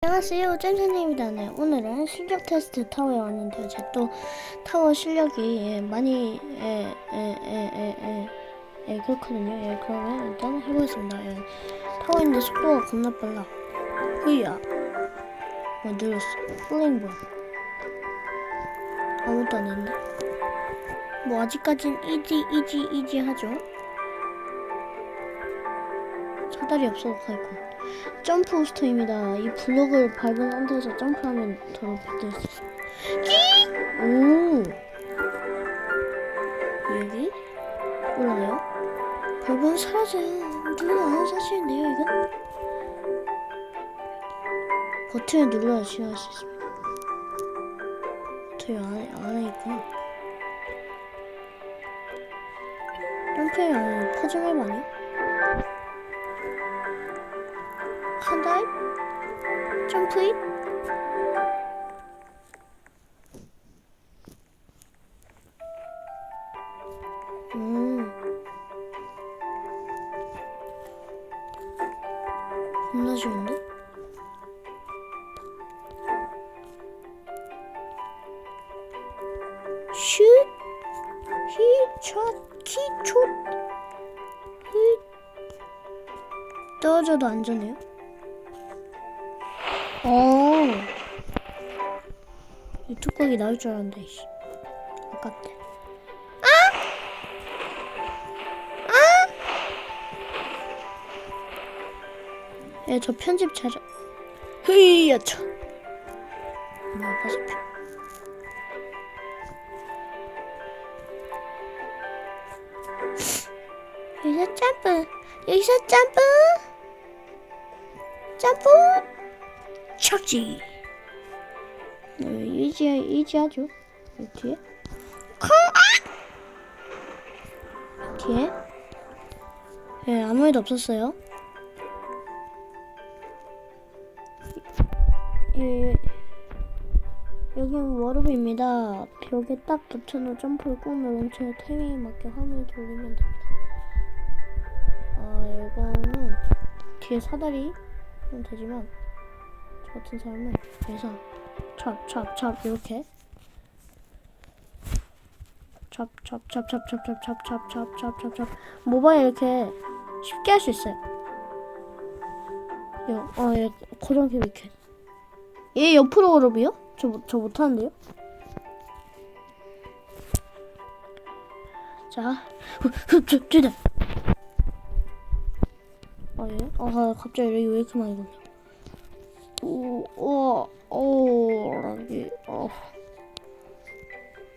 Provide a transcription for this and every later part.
안녕하세요, 잼쌤입니다. 네, 오늘은 실력 테스트 타워에 왔는데요. 제 또 타워 실력이 많이 그렇거든요. 그러면 일단 해보겠습니다. 타워인데 속도가 겁나 빨라. 흐이야. 눌렀어. 플레잉볼. 아무것도 안 했네. 뭐 아직까진 이지 하죠. 사다리 없어도 갈고. 점프 부스터입니다. 이 블록을 밟은 상태에서 점프하면 더 높이 수 있어요. 오! 여기? 올라가요? 밟으면 사라져요. 누구나 아는 사실인데요, 이건? 버튼을 눌러야 지나갈 수 있습니다. 버튼이 안에 있구나. 점프이 아니라 퍼즐맵 아니야? 한달? 점프잇? 겁나 쉬운데? 슛! 키촛! 떨어져도 안전해요? 이 뚜껑이 나올 줄 알았는데, 씨. 아깝대. 예, 저 편집 잘해. 흐이야, 쳐. 뭐야, 화살표. 여기서 점프. 점프. 착지. 이지하죠. 뒤에. 뒤에. 예, 아무 일도 없었어요. 여기는 워르브입니다. 벽에 딱 붙여놓은 점프를 꾹 누른 채 타이밍에 맞게 화면을 돌리면 됩니다. 이거는 뒤에 사다리는 되지만 저 같은 사람은 여기서 찹 이렇게 찹 모바일 이렇게 쉽게 할 수 있어요. 얘 고정키 이렇게. 얘 옆으로 워르브요? 저 못하는데요? 자, 쟤다. 예? 갑자기 렉이 왜 이렇게 많이 걸려?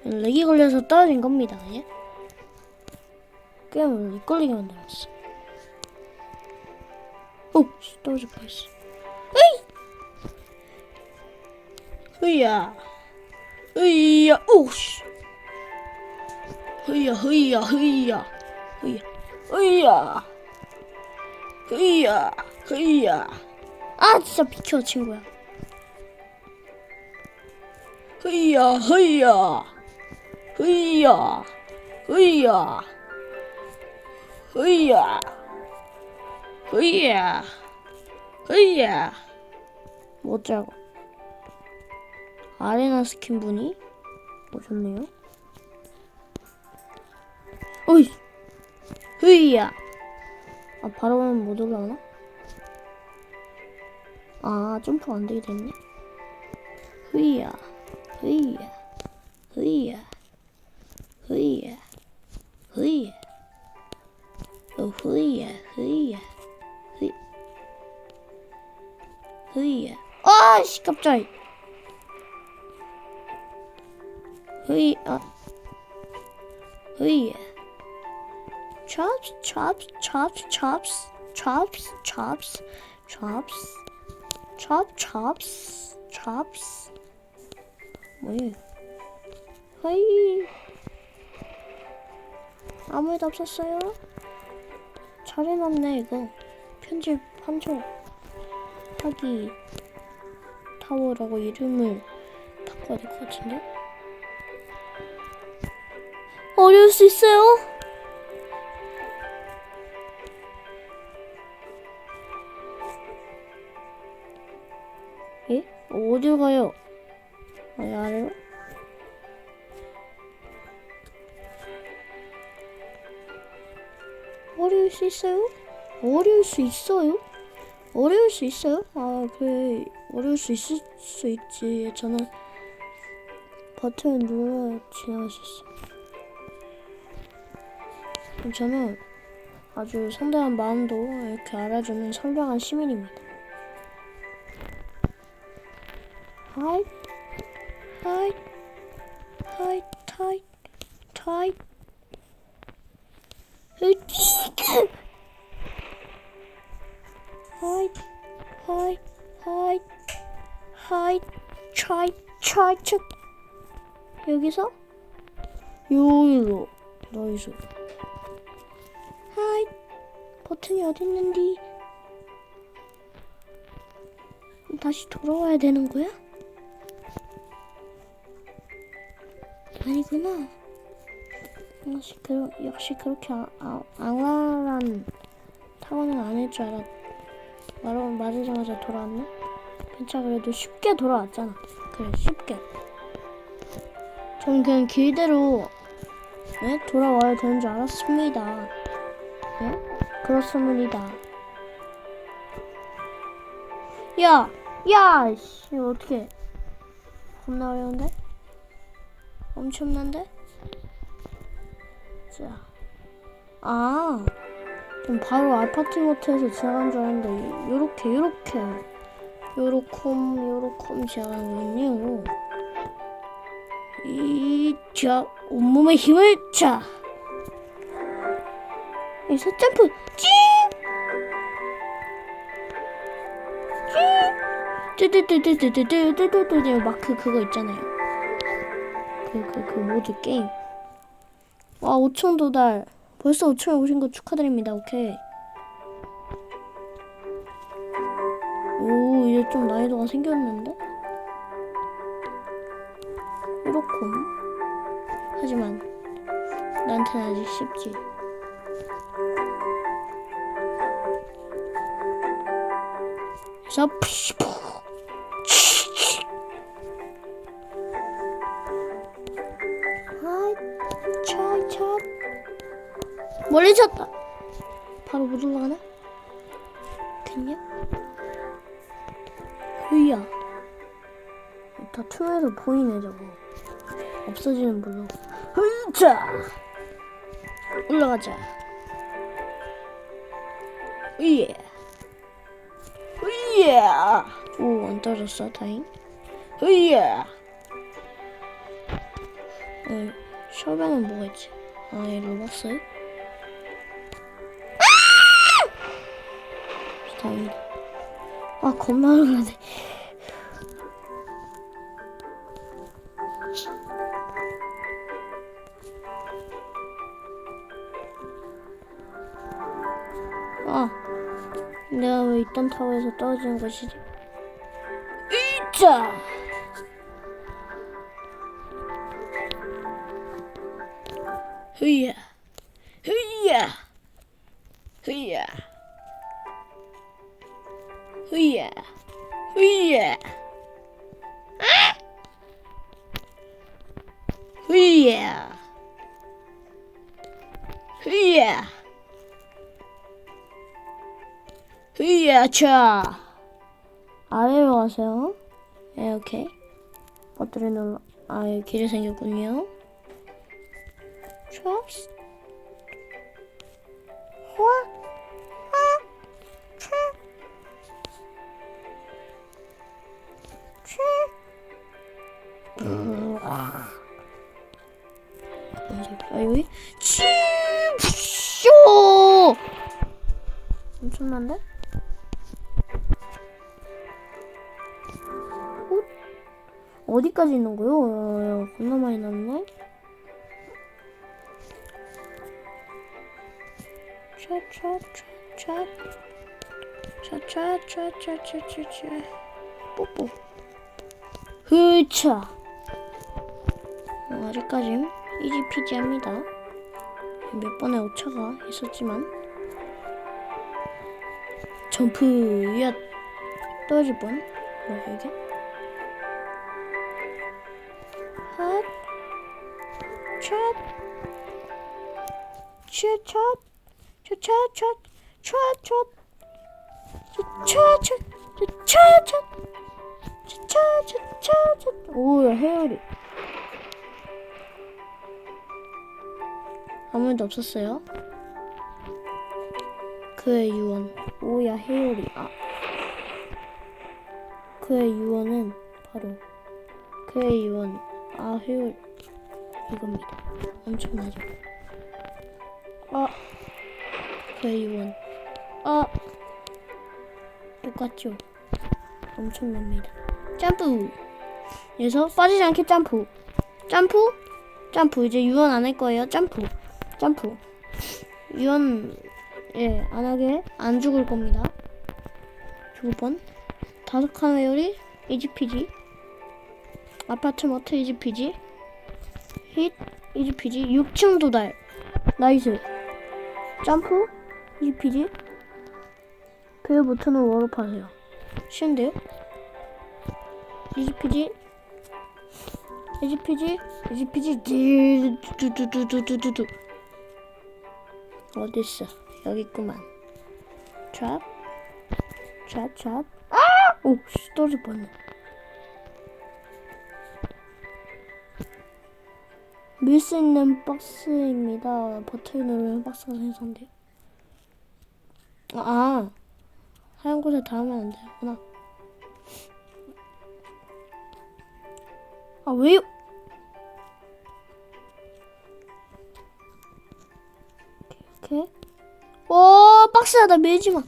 렉이 걸려서 떨어진 겁니다, 예? 게임을 렉 걸리게 만들었어. 떨어질 뻔했어. 흐이야, 오씨. 흐이야. 아, 진짜 비켜, 친구야. 흐이야. 뭐 어쩌고. 아레나 스킨 분이 오셨네요. 어이, 흐이야. 바로 오면 못 올라오나? 점프가 안 되게 됐네. 흐이야. 아씨, 깜짝이. 흐이야. chops. 뭐야? 허이. 아무 일도 없었어요? 잘 해놨네, 이거. 편집 한쪽 하기 타워라고 이름을 바꿔야 될 것 같은데? 어려울 수 있어요? 예? 어딜 가요? 아래로? 어려울 수 있어요? 어려울 수 있어요? 어려울 수 있어요? 아, 그래. 어려울 수 있을 수 있지. 저는 버튼을 눌러야 진행할 수 있어. 저는 아주 성대한 마음도 이렇게 알아주는 선량한 시민입니다. 하이, 하이, 하이, 타이, 타이. 하이, 하이, 하이, 하이, 트라이, 트라이, 트. 여기서 여기로 나이스. 하이, 버튼이 어디 있는디? 다시 돌아와야 되는 거야? 아니구나. 역시 그렇게 앙랄한 타워는 아닐 줄 알았. 맞으자마자 돌아왔네? 괜찮아, 그래도 쉽게 돌아왔잖아. 그래, 쉽게. 저는 그냥 길대로 네? 돌아와야 되는 줄 알았습니다. 네? 그렇습니다. 야! 야! 씨, 어떡해. 겁나 어려운데? 엄청난데? 자. 아! 좀 바로 알파티모트에서 지나간 줄 알았는데, 요렇게 지나가는 거군요. 자, 온몸의 힘을, 자! 여기서 점프! 찡! 뚜뚜뚜뚜뚜뚜뚜뚜뚜뚜 마크 그거 있잖아요. 그 모드 게임. 와, 5천 도달. 벌써 5천에 오신 거 축하드립니다. 오케이. 오, 이제 좀 난이도가 생겼는데? 이렇군. 하지만 나한테는 아직 쉽지. 그래서 멀리 쳤다. 바로 못 올라가나? 됐냐? 으야. 다 투에서 보이네 저거. 없어지는 블록. 으자. 올라가자. 으예. 으예. 오, 안 떨어졌어. 다행. 으예. 셔벨은 뭐가 있지? 아, 얘 로벅스? 다행이다. 아, 겁나 어려운데. 아, 내가 왜 이딴 타워에서 떨어지는 것이지? 으짜! 흐야, 흐야, 흐야, 흐야, 흐야, 흐야, 흐야, 흐야, 자. 아래로 가세요. 네, 오케이. 버튼을 눌러. 아, 여기 길이 생겼군요. 트럭스. 아, 여기 쇼 엄청난데? 어디까지 있는 거요? 겁나 많이 남네. 차차차차차차차차차 뽀뽀. 흐차. 아직까진 이지피지합니다. 몇 번의 오차가 있었지만 점프. 야, 떨어질 뻔. 뭐야 여기? 핫, 첫, 첫, 첫, 첫, 첫, 첫, 첫, 첫, 첫, 첫, 첫, 첫, 오야 헤어리. 아무 일도 없었어요. 그의 유언. 오야 헤어리. 그의 유언은 바로 그의 유언. 헤어리 이겁니다. 엄청나죠? 그의 유언. 똑같죠? 엄청납니다. 점프! 그래서 빠지지 않게 점프! 점프! 점프! 이제 유언 안 할 거예요. 점프! 점프! 유언, 안 하게 안 죽을 겁니다. 죽을 뻔. 5칸 회오리, 이지피지. 아파트마트 이지피지. 힛, 이지피지. 6층 도달. 나이스. 점프, 이지피지. 그 버튼을 워업하세요. 쉬운데요? 이지피지. 이지피지. 이지피지. 두두두두두두두. 어딨어? 여기 있구만. 찹. 찹. 오, 떨어질 뻔했네. 밀 수 있는 박스입니다. 버튼을 누르면 박스가 생성돼요. 하얀 곳에 닿으면 안 되구나. 왜요? 이렇게. 박스야, 나 밀지 마.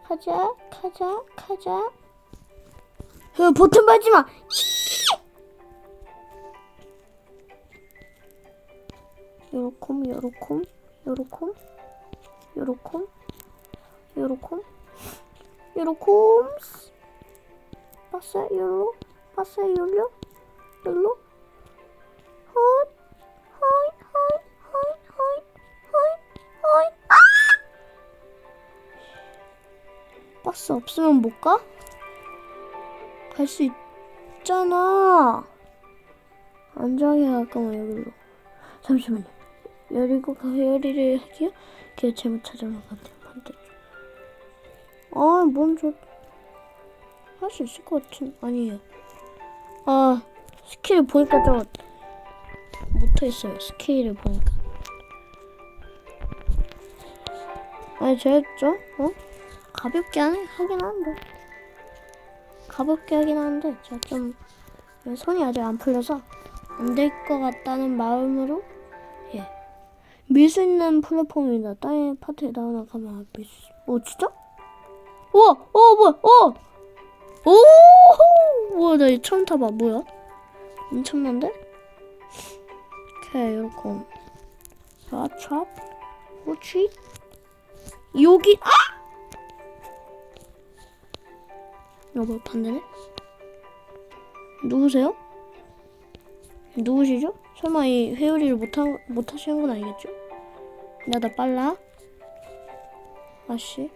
가자. 버튼 밟지 마. 요렇콤. 박스 열려. 헛. 박스 없으면 못 가? 갈 수 있잖아. 안정하게 갈 거면 여기로. 잠시만요. 열리고 요리를 하기요? 걔 잘못 찾아온 것 같아요. 반대쪽. 뭔 할 수 있을 것 같은. 아니에요. 스킬을 보니까 좀 못했어요. 스킬을 보니까. 제가 좀 가볍게 하긴 하는데 제가 좀 손이 아직 안 풀려서 안 될 것 같다는 마음으로 밀 수 있는 플랫폼입니다. 땅의 파트에 나오나 가면 밀 수. 진짜? 우와! 뭐야? 우와, 나 이거 처음 타봐. 뭐야? 엄청난데? 오케이, 요렇게. 찹. 그렇지. 여기, 뭐야, 반대네? 누구세요? 누구시죠? 설마 이 회오리를 못 하시는 건 아니겠죠? 나 빨라. 아씨.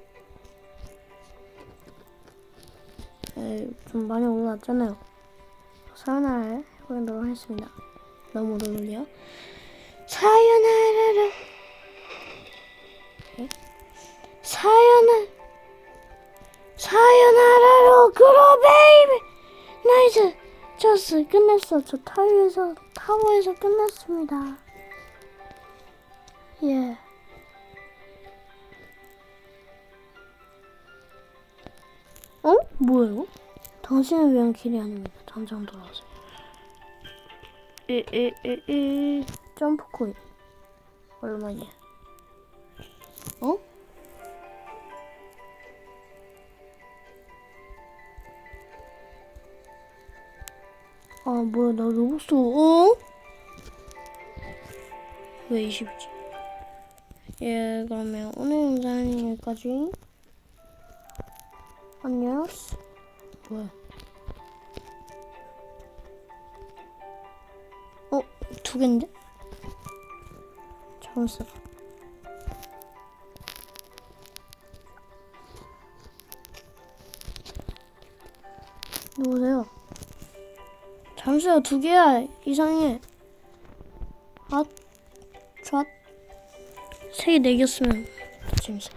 좀 많이 올라왔잖아요. 사요나라를 해보도록 하겠습니다. 너무 놀려. 사요나라로. 사요나라로 그로 베이비. 나이스. 저스 끝냈어. 저 타워에서 끝났습니다. 뭐야 이거? 당신을 위한 길이 아닙니다. 당장 돌아오세요. 점프 코인 얼마냐? 뭐야, 나 로봇 왜 20이지? 그러면 오늘 영상은 여기까지. 안녕. 뭐야? 2개인데? 잘못 써. 누구세요? 잠시요, 2개야. 이상해. 아, 자, 3개 내겼으면 더 재밌어.